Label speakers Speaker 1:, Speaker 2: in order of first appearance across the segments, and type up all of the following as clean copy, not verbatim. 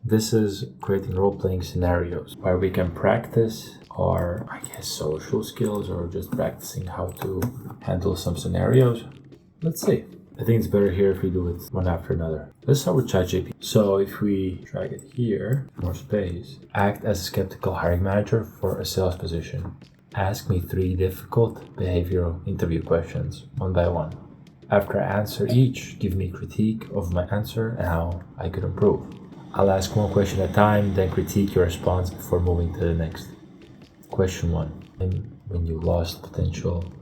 Speaker 1: This is creating role-playing scenarios where we can practice our, social skills or just practicing how to handle some scenarios. Let's see. I think it's better here if we do it one after another. Let's start with ChatGPT. So if we drag it here, more space, act as a skeptical hiring manager for a sales position. Ask me 3 difficult behavioral interview questions, one by one. After I answer each, give me critique of my answer and how I could improve. I'll ask one question at a time, then critique your response before moving to the next. Question 1. When you lost potential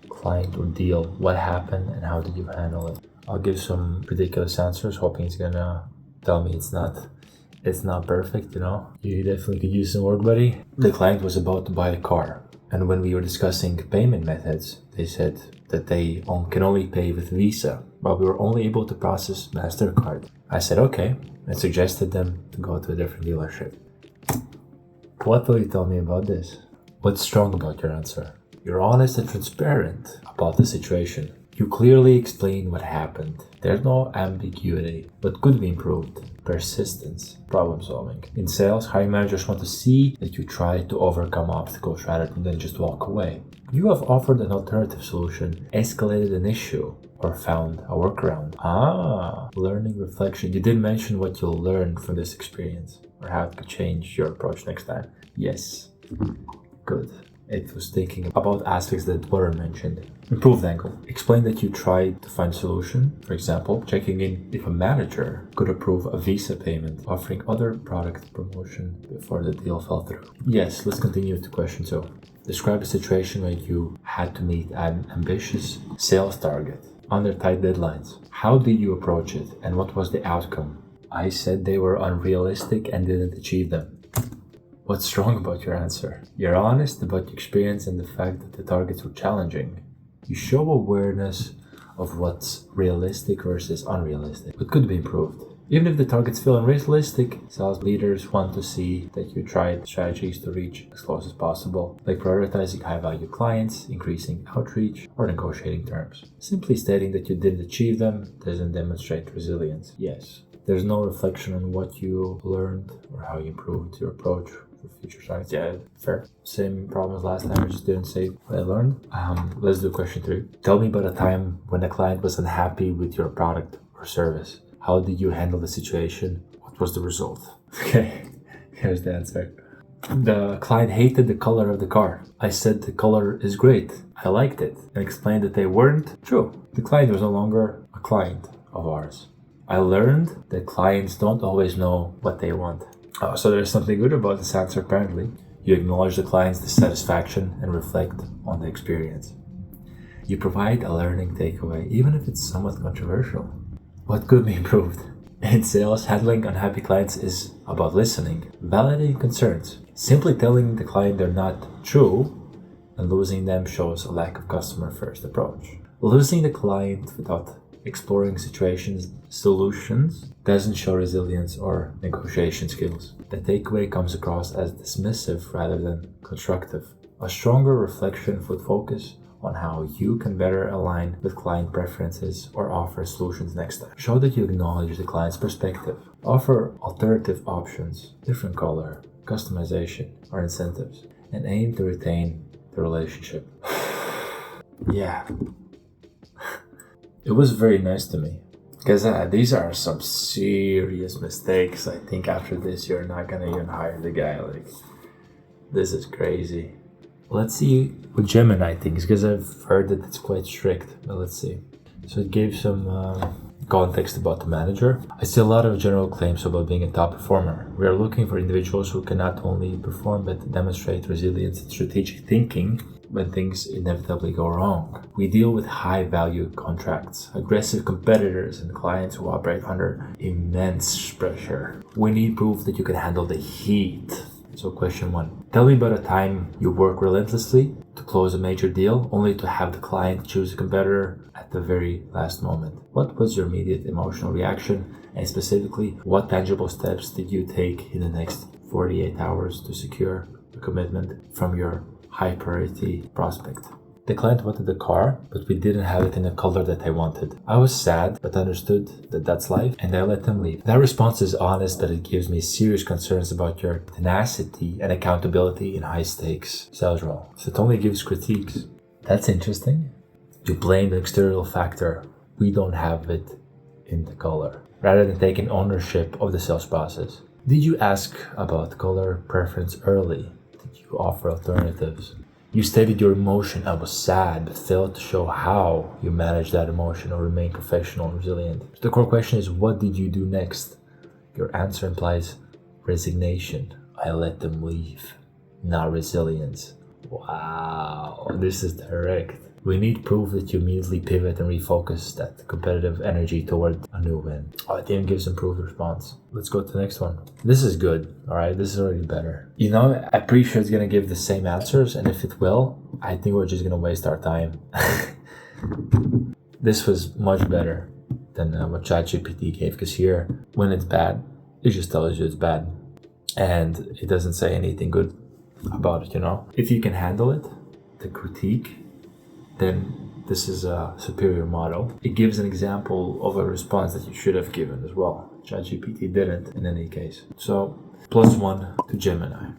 Speaker 1: client or deal, what happened and how did you handle it? I'll give some ridiculous answers, hoping he's gonna tell me it's not perfect, You definitely could use some work, buddy. The client was about to buy a car, and when we were discussing payment methods, they said that they can only pay with Visa, but we were only able to process MasterCard. I said okay, and suggested them to go to a different dealership. What will you tell me about this? What's strong about your answer? You're honest and transparent about the situation. You clearly explain what happened. There's no ambiguity, but could be improved. Persistence, problem solving. In sales, hiring managers want to see that you try to overcome obstacles rather than just walk away. You have offered an alternative solution, escalated an issue, or found a workaround. Learning reflection. You did mention what you'll learn from this experience or how to change your approach next time. Yes. Good. It was thinking about aspects that weren't mentioned. Improved angle. Explain that you tried to find a solution. For example, checking in if a manager could approve a Visa payment, offering other product promotion before the deal fell through. Yes, let's continue to question 2. Describe a situation where you had to meet an ambitious sales target under tight deadlines. How did you approach it and what was the outcome? I said they were unrealistic and didn't achieve them. What's strong about your answer? You're honest about your experience and the fact that the targets were challenging. You show awareness of what's realistic versus unrealistic, but could be improved. Even if the targets feel unrealistic, sales leaders want to see that you tried strategies to reach as close as possible, like prioritizing high-value clients, increasing outreach, or negotiating terms. Simply stating that you didn't achieve them doesn't demonstrate resilience. Yes, there's no reflection on what you learned or how you improved your approach for future targets. Yeah, fair. Same problem as last time, I just didn't say what I learned. Let's do question 3. Tell me about a time when a client was unhappy with your product or service. How did you handle the situation? What was the result? Okay, here's the answer. The client hated the color of the car. I said the color is great. I liked it and explained that they weren't true. The client was no longer a client of ours. I learned that clients don't always know what they want. So there's something good about this answer apparently. You acknowledge the client's dissatisfaction and reflect on the experience. You provide a learning takeaway, even if it's somewhat controversial. What could be improved? In sales, handling unhappy clients is about listening, validating concerns. Simply telling the client they're not true and losing them shows a lack of customer-first approach. Losing the client without exploring solutions doesn't show resilience or negotiation skills. The takeaway comes across as dismissive rather than constructive. A stronger reflection would focus on how you can better align with client preferences or offer solutions next time. Show that you acknowledge the client's perspective. Offer alternative options, different color, customization, or incentives, and aim to retain the relationship. Yeah. It was very nice to me. Because these are some serious mistakes. I think after this, you're not going to even hire the guy. This is crazy. Let's see what Gemini thinks, because I've heard that it's quite strict. But let's see. So it gave some context about the manager. I see a lot of general claims about being a top performer. We are looking for individuals who can not only perform but demonstrate resilience and strategic thinking when things inevitably go wrong. We deal with high-value contracts, aggressive competitors, and clients who operate under immense pressure. We need proof that you can handle the heat. So question 1. Tell me about a time you work relentlessly to close a major deal only to have the client choose a competitor at the very last moment. What was your immediate emotional reaction? And specifically, what tangible steps did you take in the next 48 hours to secure a commitment from your high priority prospect? The client wanted the car, but we didn't have it in the color that they wanted. I was sad, but understood that that's life, and I let them leave. That response is honest, but it gives me serious concerns about your tenacity and accountability in high stakes sales role. So it only gives critiques. That's interesting. You blame the external factor. We don't have it in the color, rather than taking ownership of the sales process. Did you ask about color preference early? Did you offer alternatives? You stated your emotion, I was sad, but failed to show how you manage that emotion or remain professional and resilient. So the core question is, what did you do next? Your answer implies resignation. I let them leave, not resilience. Wow, this is direct. We need proof that you immediately pivot and refocus that competitive energy toward a new win. Oh, it even gives improved response. Let's go to the next one. This is good, all right? This is already better. You know, I'm pretty sure it's going to give the same answers, and if it will, I think we're just going to waste our time. This was much better than what ChatGPT gave, because here, when it's bad, it just tells you it's bad. And it doesn't say anything good about it, you know? If you can handle it, the critique, then this is a superior model. It gives an example of a response that you should have given as well. ChatGPT didn't in any case. So +1 to Gemini.